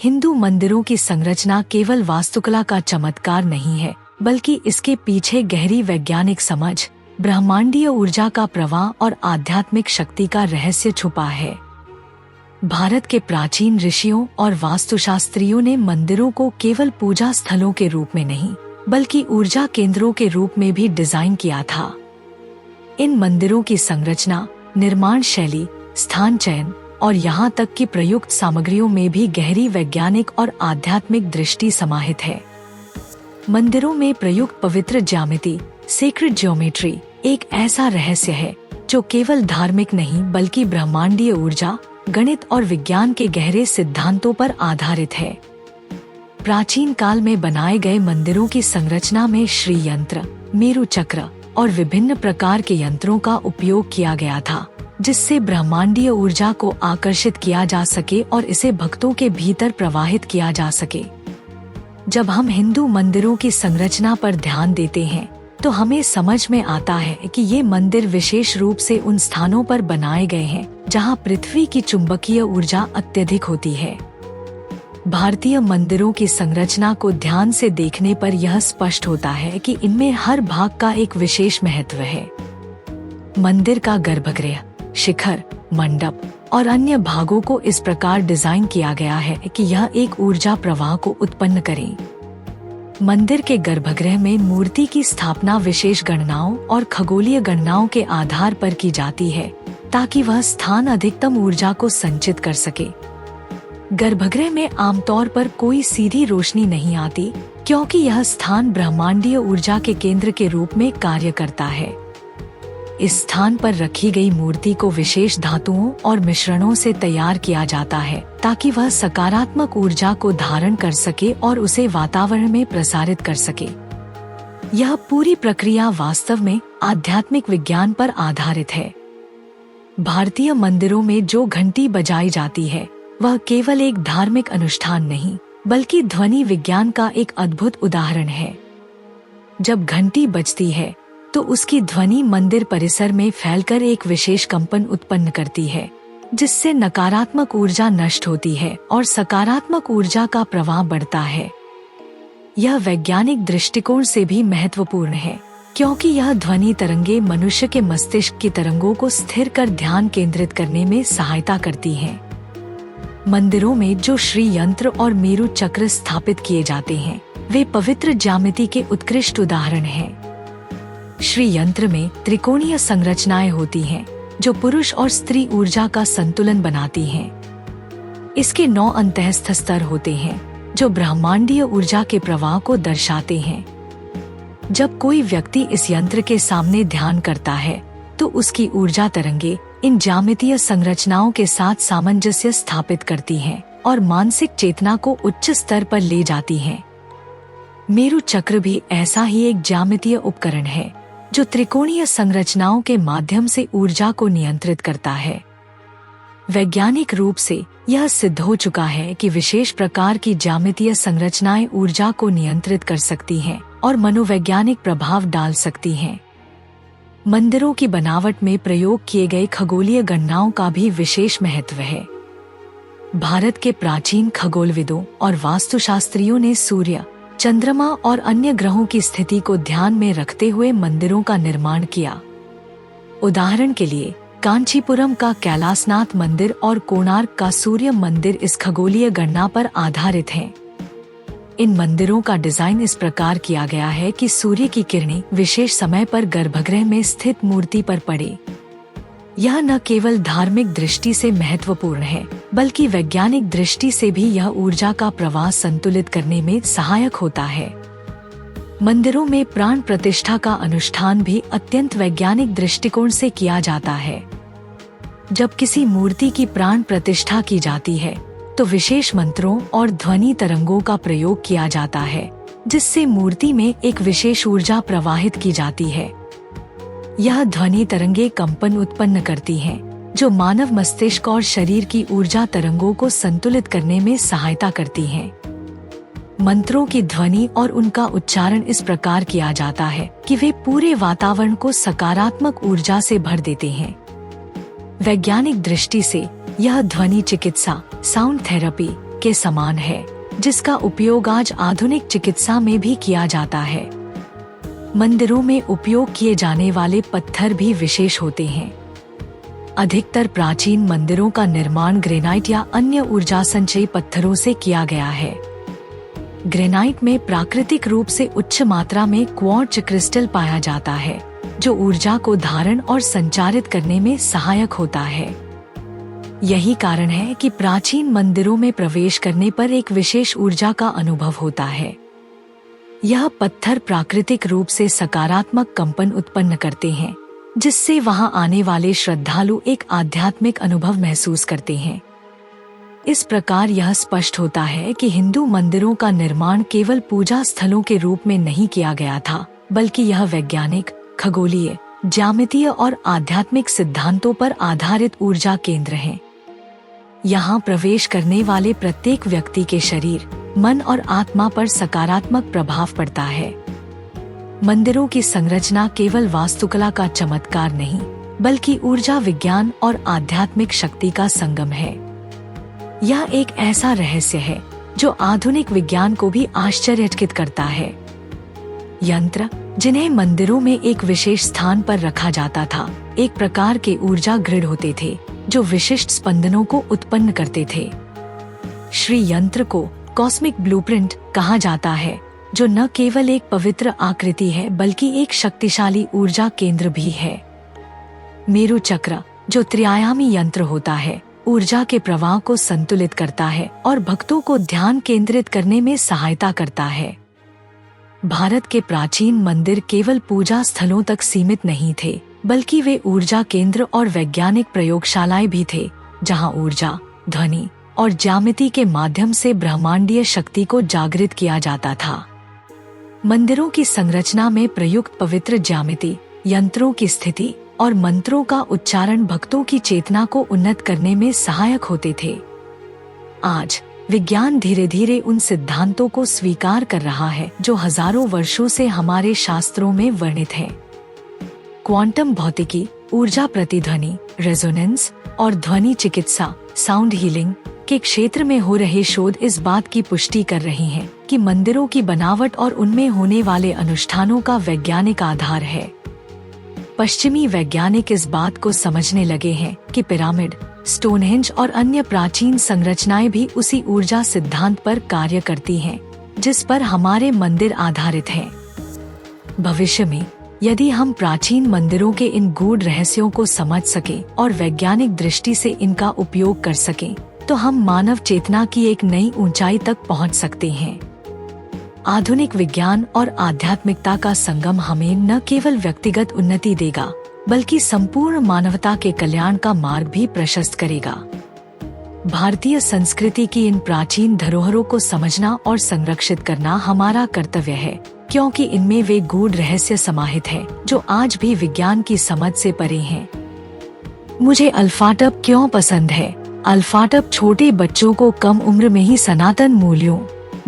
हिंदू मंदिरों की संरचना केवल वास्तुकला का चमत्कार नहीं है, बल्कि इसके पीछे गहरी वैज्ञानिक समझ, ब्रह्मांडीय ऊर्जा का प्रवाह और आध्यात्मिक शक्ति का रहस्य छुपा है। भारत के प्राचीन ऋषियों और वास्तुशास्त्रियों ने मंदिरों को केवल पूजा स्थलों के रूप में नहीं, बल्कि ऊर्जा केंद्रों के रूप में भी डिजाइन किया था। इन मंदिरों की संरचना, निर्माण शैली, स्थान चयन और यहाँ तक कि प्रयुक्त सामग्रियों में भी गहरी वैज्ञानिक और आध्यात्मिक दृष्टि समाहित है। मंदिरों में प्रयुक्त पवित्र ज्यामिति, सेक्रेड ज्योमेट्री, एक ऐसा रहस्य है जो केवल धार्मिक नहीं बल्कि ब्रह्मांडीय ऊर्जा, गणित और विज्ञान के गहरे सिद्धांतों पर आधारित है। प्राचीन काल में बनाए गए मंदिरों की संरचना में श्री यंत्र, मेरु चक्र और विभिन्न प्रकार के यंत्रों का उपयोग किया गया था, जिससे ब्रह्मांडीय ऊर्जा को आकर्षित किया जा सके और इसे भक्तों के भीतर प्रवाहित किया जा सके। जब हम हिंदू मंदिरों की संरचना पर ध्यान देते हैं, तो हमें समझ में आता है कि ये मंदिर विशेष रूप से उन स्थानों पर बनाए गए हैं जहां पृथ्वी की चुंबकीय ऊर्जा अत्यधिक होती है। भारतीय मंदिरों की संरचना को ध्यान से देखने पर यह स्पष्ट होता है कि इनमें हर भाग का एक विशेष महत्व है। मंदिर का गर्भगृह, शिखर, मंडप और अन्य भागों को इस प्रकार डिजाइन किया गया है कि यह एक ऊर्जा प्रवाह को उत्पन्न करे। मंदिर के गर्भगृह में मूर्ति की स्थापना विशेष गणनाओं और खगोलीय गणनाओं के आधार पर की जाती है, ताकि वह स्थान अधिकतम ऊर्जा को संचित कर सके। गर्भगृह में आमतौर पर कोई सीधी रोशनी नहीं आती, क्योंकि यह स्थान ब्रह्मांडीय ऊर्जा के केंद्र के रूप में कार्य करता है। इस स्थान पर रखी गई मूर्ति को विशेष धातुओं और मिश्रणों से तैयार किया जाता है, ताकि वह सकारात्मक ऊर्जा को धारण कर सके और उसे वातावरण में प्रसारित कर सके। यह पूरी प्रक्रिया वास्तव में आध्यात्मिक विज्ञान पर आधारित है। भारतीय मंदिरों में जो घंटी बजाई जाती है, वह केवल एक धार्मिक अनुष्ठान नहीं, बल्कि ध्वनि विज्ञान का एक अद्भुत उदाहरण है। जब घंटी बजती है, तो उसकी ध्वनि मंदिर परिसर में फैलकर एक विशेष कंपन उत्पन्न करती है, जिससे नकारात्मक ऊर्जा नष्ट होती है और सकारात्मक ऊर्जा का प्रवाह बढ़ता है। यह वैज्ञानिक दृष्टिकोण से भी महत्वपूर्ण है, क्योंकि यह ध्वनि तरंगे मनुष्य के मस्तिष्क की तरंगों को स्थिर कर ध्यान केंद्रित करने में सहायता करती हैं। मंदिरों में जो श्री यंत्र और मेरु चक्र स्थापित किए जाते हैं, वे पवित्र ज्यामिति के उत्कृष्ट उदाहरण हैं। श्री यंत्र में त्रिकोणीय संरचनाएं होती हैं, जो पुरुष और स्त्री ऊर्जा का संतुलन बनाती हैं। इसके 9 अंतःस्थ स्तर होते हैं, जो ब्रह्मांडीय ऊर्जा के प्रवाह को दर्शाते हैं। जब कोई व्यक्ति इस यंत्र के सामने ध्यान करता है, तो उसकी ऊर्जा तरंगे इन ज्यामितीय संरचनाओं के साथ सामंजस्य स्थापित करती हैं और मानसिक चेतना को उच्च स्तर पर ले जाती हैं। मेरु चक्र भी ऐसा ही एक ज्यामितीय उपकरण है, जो त्रिकोणीय संरचनाओं के माध्यम से ऊर्जा को नियंत्रित करता है। वैज्ञानिक रूप से यह सिद्ध हो चुका है कि विशेष प्रकार की ज्यामितीय संरचनाएं ऊर्जा को नियंत्रित कर सकती हैं और मनोवैज्ञानिक प्रभाव डाल सकती हैं। मंदिरों की बनावट में प्रयोग किए गए खगोलीय गणनाओं का भी विशेष महत्व है। भारत के प्राचीन खगोलविदों और वास्तुशास्त्रियों ने सूर्य, चंद्रमा और अन्य ग्रहों की स्थिति को ध्यान में रखते हुए मंदिरों का निर्माण किया। उदाहरण के लिए कांचीपुरम का कैलासनाथ मंदिर और कोणार्क का सूर्य मंदिर इस खगोलीय गणना पर आधारित हैं। इन मंदिरों का डिजाइन इस प्रकार किया गया है कि सूर्य की किरणें विशेष समय पर गर्भगृह में स्थित मूर्ति पर पड़े। यह न केवल धार्मिक दृष्टि से महत्वपूर्ण है, बल्कि वैज्ञानिक दृष्टि से भी यह ऊर्जा का प्रवाह संतुलित करने में सहायक होता है। मंदिरों में प्राण प्रतिष्ठा का अनुष्ठान भी अत्यंत वैज्ञानिक दृष्टिकोण से किया जाता है। जब किसी मूर्ति की प्राण प्रतिष्ठा की जाती है, तो विशेष मंत्रों और ध्वनि तरंगों का प्रयोग किया जाता है, जिससे मूर्ति में एक विशेष ऊर्जा प्रवाहित की जाती है। यह ध्वनि तरंगे कंपन उत्पन्न करती हैं, जो मानव मस्तिष्क और शरीर की ऊर्जा तरंगों को संतुलित करने में सहायता करती हैं। मंत्रों की ध्वनि और उनका उच्चारण इस प्रकार किया जाता है कि वे पूरे वातावरण को सकारात्मक ऊर्जा से भर देते हैं। वैज्ञानिक दृष्टि से यह ध्वनि चिकित्सा, साउंड थेरेपी के समान है, जिसका उपयोग आज आधुनिक चिकित्सा में भी किया जाता है। मंदिरों में उपयोग किए जाने वाले पत्थर भी विशेष होते हैं। अधिकतर प्राचीन मंदिरों का निर्माण ग्रेनाइट या अन्य ऊर्जा संचयी पत्थरों से किया गया है। ग्रेनाइट में प्राकृतिक रूप से उच्च मात्रा में क्वार्ट्ज क्रिस्टल पाया जाता है, जो ऊर्जा को धारण और संचारित करने में सहायक होता है। यही कारण है कि प्राचीन मंदिरों में प्रवेश करने पर एक विशेष ऊर्जा का अनुभव होता है। यह पत्थर प्राकृतिक रूप से सकारात्मक कंपन उत्पन्न करते हैं, जिससे वहां आने वाले श्रद्धालु एक आध्यात्मिक अनुभव महसूस करते हैं। इस प्रकार यह स्पष्ट होता है कि हिंदू मंदिरों का निर्माण केवल पूजा स्थलों के रूप में नहीं किया गया था, बल्कि यह वैज्ञानिक, खगोलीय, ज्यामितीय और आध्यात्मिक सिद्धांतों पर आधारित ऊर्जा केंद्र हैं। यहाँ प्रवेश करने वाले प्रत्येक व्यक्ति के शरीर, मन और आत्मा पर सकारात्मक प्रभाव पड़ता है। मंदिरों की संरचना केवल वास्तुकला का चमत्कार नहीं, बल्कि ऊर्जा विज्ञान और आध्यात्मिक शक्ति का संगम है। यह एक ऐसा रहस्य है जो आधुनिक विज्ञान को भी आश्चर्यचकित करता है। यंत्र, जिन्हें मंदिरों में एक विशेष स्थान पर रखा जाता था, एक प्रकार के ऊर्जा ग्रिड होते थे जो विशिष्ट स्पंदनों को उत्पन्न करते थे। श्री यंत्र को कॉस्मिक ब्लूप्रिंट कहा जाता है, जो न केवल एक पवित्र आकृति है बल्कि एक शक्तिशाली ऊर्जा केंद्र भी है। मेरु चक्र, जो त्रिआयामी यंत्र होता है, ऊर्जा के प्रवाह को संतुलित करता है और भक्तों को ध्यान केंद्रित करने में सहायता करता है। भारत के प्राचीन मंदिर केवल पूजा स्थलों तक सीमित नहीं थे, बल्कि वे ऊर्जा केंद्र और वैज्ञानिक प्रयोगशालाएं भी थे, जहां ऊर्जा, ध्वनि और ज्यामिति के माध्यम से ब्रह्मांडीय शक्ति को जागृत किया जाता था। मंदिरों की संरचना में प्रयुक्त पवित्र ज्यामिति, यंत्रों की स्थिति और मंत्रों का उच्चारण भक्तों की चेतना को उन्नत करने में सहायक होते थे। आज विज्ञान धीरे धीरे उन सिद्धांतों को स्वीकार कर रहा है जो हजारों वर्षों से हमारे शास्त्रों में वर्णित हैं। क्वांटम भौतिकी, ऊर्जा प्रतिध्वनि, रेजोनेंस और ध्वनि चिकित्सा, साउंड हीलिंग के क्षेत्र में हो रहे शोध इस बात की पुष्टि कर रहे हैं कि मंदिरों की बनावट और उनमें होने वाले अनुष्ठानों का वैज्ञानिक आधार है। पश्चिमी वैज्ञानिक इस बात को समझने लगे हैं कि पिरामिड, स्टोनहेंज और अन्य प्राचीन संरचनाएं भी उसी ऊर्जा सिद्धांत पर कार्य करती हैं, जिस पर हमारे मंदिर आधारित हैं। भविष्य में यदि हम प्राचीन मंदिरों के इन गूढ़ रहस्यों को समझ सकें और वैज्ञानिक दृष्टि से इनका उपयोग कर सकें, तो हम मानव चेतना की एक नई ऊंचाई तक पहुंच सकते हैं। आधुनिक विज्ञान और आध्यात्मिकता का संगम हमें न केवल व्यक्तिगत उन्नति देगा, बल्कि संपूर्ण मानवता के कल्याण का मार्ग भी प्रशस्त करेगा। भारतीय संस्कृति की इन प्राचीन धरोहरों को समझना और संरक्षित करना हमारा कर्तव्य है, क्योंकि इनमें वे गूढ़ रहस्य समाहित हैं, जो आज भी विज्ञान की समझ से परे हैं। मुझे अल्फाटब क्यों पसंद है? अल्फाटब छोटे बच्चों को कम उम्र में ही सनातन मूल्यों,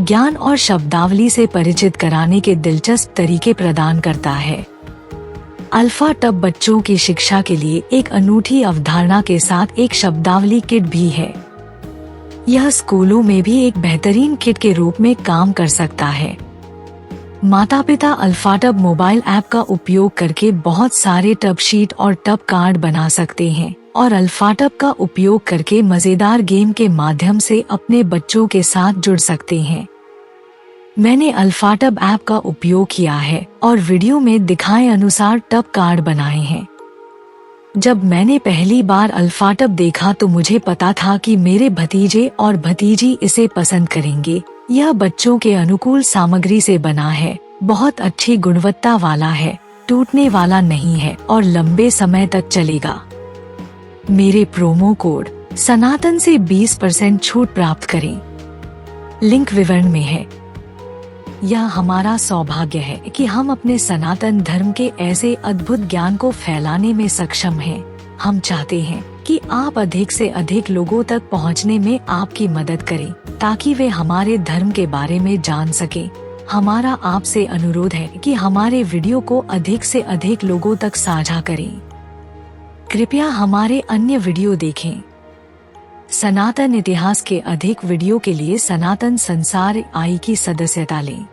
ज्ञान और शब्दावली से परिचित कराने के दिलचस्प तरीके प्रदान करता है। अल्फाटब बच्चों की शिक्षा के लिए एक अनूठी अवधारणा के साथ एक शब्दावली किट भी है। यह स्कूलों में भी एक बेहतरीन किट के रूप में काम कर सकता है। माता-पिता अल्फाटब मोबाइल ऐप का उपयोग करके बहुत सारे टब शीट और टब कार्ड बना सकते हैं और अल्फाटब का उपयोग करके मजेदार गेम के माध्यम से अपने बच्चों के साथ जुड़ सकते हैं। मैंने अल्फाटब ऐप का उपयोग किया है और वीडियो में दिखाए अनुसार टब कार्ड बनाए हैं। जब मैंने पहली बार अल्फाटब देखा तो मुझे पता था कि मेरे भतीजे और भतीजी इसे पसंद करेंगे। यह बच्चों के अनुकूल सामग्री से बना है, बहुत अच्छी गुणवत्ता वाला है, टूटने वाला नहीं है और लंबे समय तक चलेगा। मेरे प्रोमो कोड सनातन से 20% छूट प्राप्त करें। लिंक विवरण में है। यह हमारा सौभाग्य है कि हम अपने सनातन धर्म के ऐसे अद्भुत ज्ञान को फैलाने में सक्षम हैं। हम चाहते हैं कि आप अधिक से अधिक लोगों तक पहुंचने में आपकी मदद करें, ताकि वे हमारे धर्म के बारे में जान सकें। हमारा आपसे अनुरोध है कि हमारे वीडियो को अधिक से अधिक लोगों तक साझा करें। कृपया हमारे अन्य वीडियो देखें। सनातन इतिहास के अधिक वीडियो के लिए सनातन संसार आई की सदस्यता लें।